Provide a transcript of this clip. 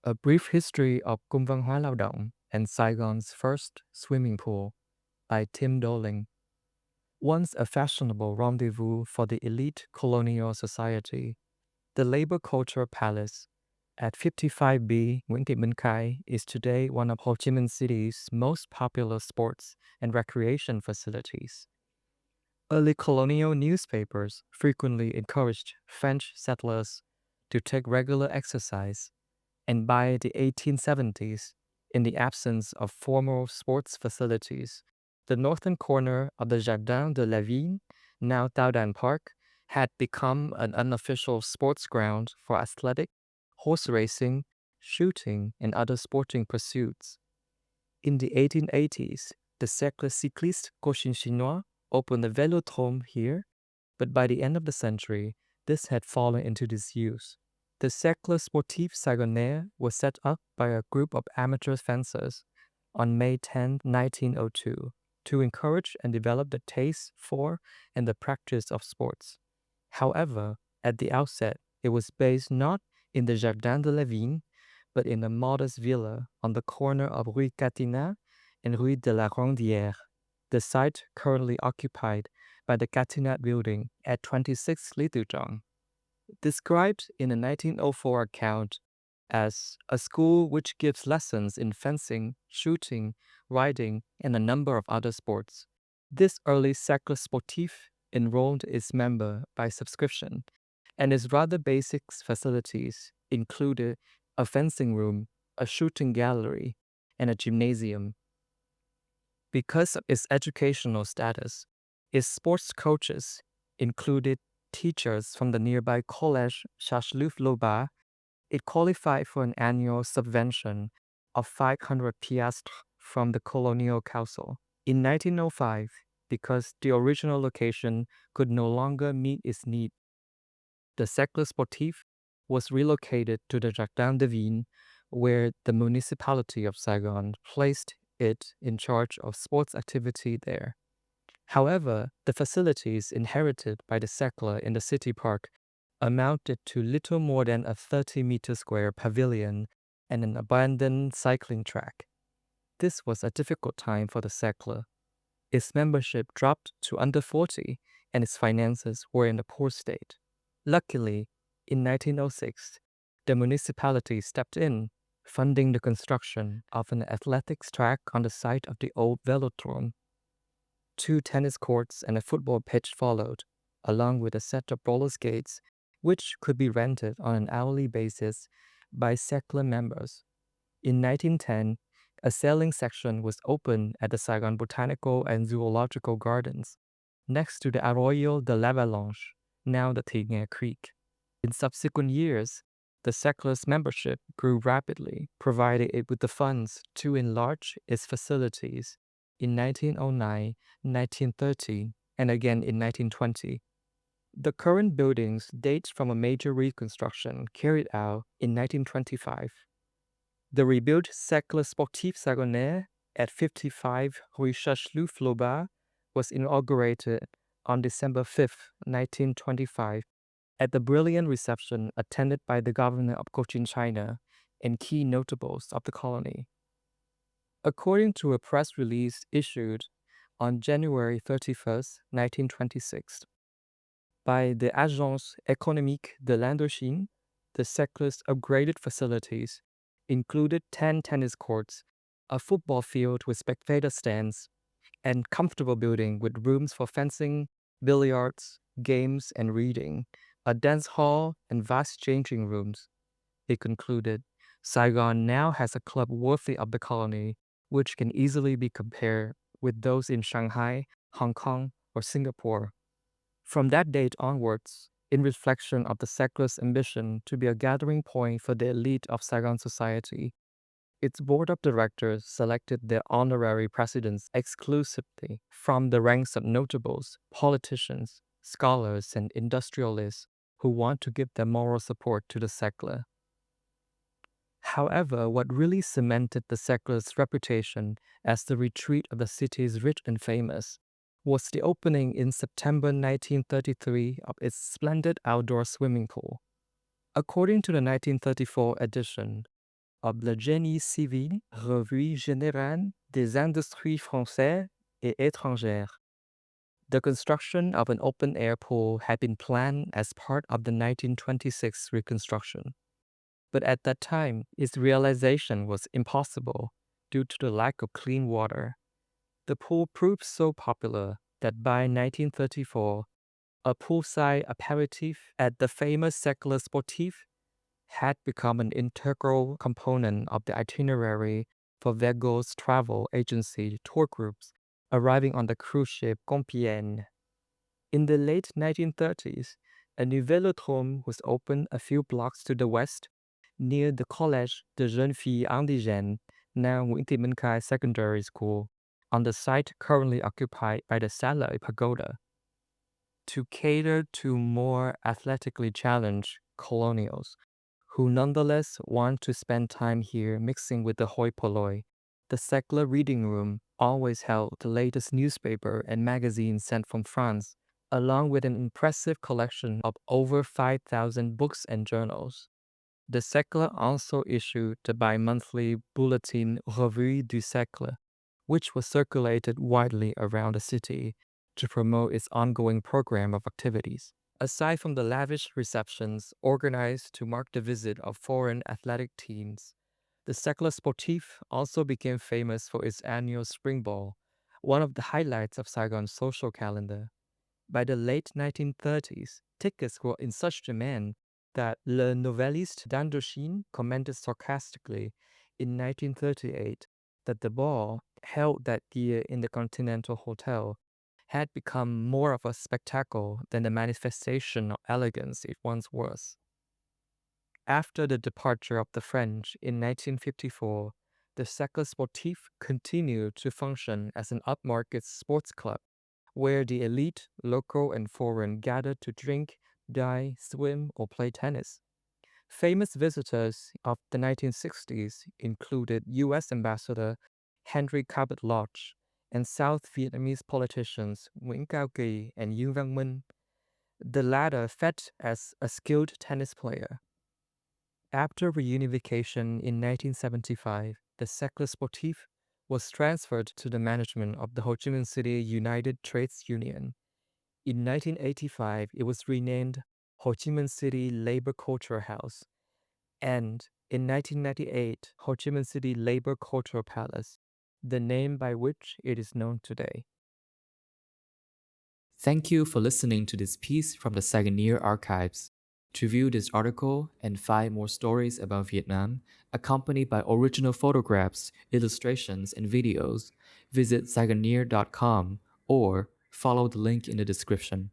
A Brief History of Cung văn hóa lao động and Saigon's First Swimming Pool by Tim Doling. Once a fashionable rendezvous for the elite colonial society, the Labor Culture Palace at 55B Nguyễn Thị Minh Khai is today one of Ho Chi Minh City's most popular sports and recreation facilities. Early colonial newspapers frequently encouraged French settlers to take regular exercise, and by the 1870s, in the absence of formal sports facilities, the northern corner of the Jardin de la Vigne, now Taodan Park, had become an unofficial sports ground for athletic, horse racing, shooting, and other sporting pursuits. In the 1880s, the Cercle Cycliste Cochin-Chinois opened a velodrome here, but by the end of the century, this had fallen into disuse. The Cercle Sportif Saigoneers was set up by a group of amateur fencers on May 10, 1902, to encourage and develop the taste for and the practice of sports. However, at the outset, it was based not in the Jardin de la Vigne, but in a modest villa on the corner of Rue Catinat and Rue de la Rondière, the site currently occupied by the Catinat building at 26 Lý Tự Trọng. Described in a 1904 account as a school which gives lessons in fencing, shooting, riding, and a number of other sports. This early Cercle Sportif enrolled its member by subscription, and its rather basic facilities included a fencing room, a shooting gallery, and a gymnasium. Because of its educational status, its sports coaches included teachers from the nearby Collège Charles-Louf-Lobat. It qualified for an annual subvention of 500 piastres from the colonial council. In 1905, because the original location could no longer meet its need, the Cercle Sportif was relocated to the Jardin de Vigne, where the municipality of Saigon placed it in charge of sports activity there. However, the facilities inherited by the Cercle in the city park amounted to little more than a 30-meter square pavilion and an abandoned cycling track. This was a difficult time for the Cercle. Its membership dropped to under 40, and its finances were in a poor state. Luckily, in 1906, the municipality stepped in, funding the construction of an athletics track on the site of the old velodrome. 2 tennis courts and a football pitch followed, along with a set of roller skates, which could be rented on an hourly basis by Cercle members. In 1910, a sailing section was opened at the Saigon Botanical and Zoological Gardens, next to the Arroyo de l'Avalanche, now the Tigre Creek. In subsequent years, the Cercle's membership grew rapidly, providing it with the funds to enlarge its facilities in 1909, 1930, and again in 1920. The current buildings date from a major reconstruction carried out in 1925. The rebuilt Cercle Sportif Saigoneers at 55 Rue Charles-Louf-Lobat was inaugurated on December 5, 1925, at the brilliant reception attended by the governor of Cochin China and key notables of the colony. According to a press release issued on January 31, 1926, by the Agence économique de l'Indochine, the Cercle's upgraded facilities included 10 tennis courts, a football field with spectator stands, and comfortable building with rooms for fencing, billiards, games, and reading, a dance hall, and vast changing rooms. It concluded, Saigon now has a club worthy of the colony, which can easily be compared with those in Shanghai, Hong Kong, or Singapore. From that date onwards, in reflection of the Cercle's ambition to be a gathering point for the elite of Saigon society, its board of directors selected their honorary presidents exclusively from the ranks of notables, politicians, scholars, and industrialists who want to give their moral support to the Cercle. However, what really cemented the Cercle's reputation as the retreat of the city's rich and famous was the opening in September 1933 of its splendid outdoor swimming pool. According to the 1934 edition of le Génie civil, Revue générale des industries françaises et étrangères. The construction of an open-air pool had been planned as part of the 1926 reconstruction. But at that time, its realization was impossible due to the lack of clean water. The pool proved so popular that by 1934, a poolside aperitif at the famous Cercle Sportif had become an integral component of the itinerary for Vergo's travel agency tour groups arriving on the cruise ship Compiègne. In the late 1930s, a new velodrome was opened a few blocks to the west near the Collège de Jeunes Filles Indigènes, now Nguyễn Thị Minh Khai Secondary School, on the site currently occupied by the Salai Pagoda. To cater to more athletically challenged colonials, who nonetheless want to spend time here mixing with the hoi polloi, the Secular Reading Room always held the latest newspaper and magazines sent from France, along with an impressive collection of over 5,000 books and journals. The Secular also issued the bi-monthly bulletin Revue du Siècle, which was circulated widely around the city to promote its ongoing program of activities. Aside from the lavish receptions organized to mark the visit of foreign athletic teams, the Cercle Sportif also became famous for its annual Spring Ball, one of the highlights of Saigon's social calendar. By the late 1930s, tickets were in such demand that Le Noveliste d'Indochine commented sarcastically in 1938 that the ball, held that year in the Continental Hotel, had become more of a spectacle than the manifestation of elegance it once was. After the departure of the French in 1954, the Cercle Sportif continued to function as an upmarket sports club where the elite, local and foreign, gathered to drink, dine, swim, or play tennis. Famous visitors of the 1960s included U.S. Ambassador Henry Cabot Lodge and South Vietnamese politicians Nguyễn Cao Kỳ and Yu Văn Minh, the latter fed as a skilled tennis player. After reunification in 1975, the Cercle Sportif was transferred to the management of the Ho Chi Minh City United Trades Union. In 1985, it was renamed Ho Chi Minh City Labor Culture House, and in 1998, Ho Chi Minh City Labor Cultural Palace, the name by which it is known today. Thank you for listening to this piece from the Saigoneer archives. To view this article and find more stories about Vietnam, accompanied by original photographs, illustrations, and videos, visit Saigoneer.com or follow the link in the description.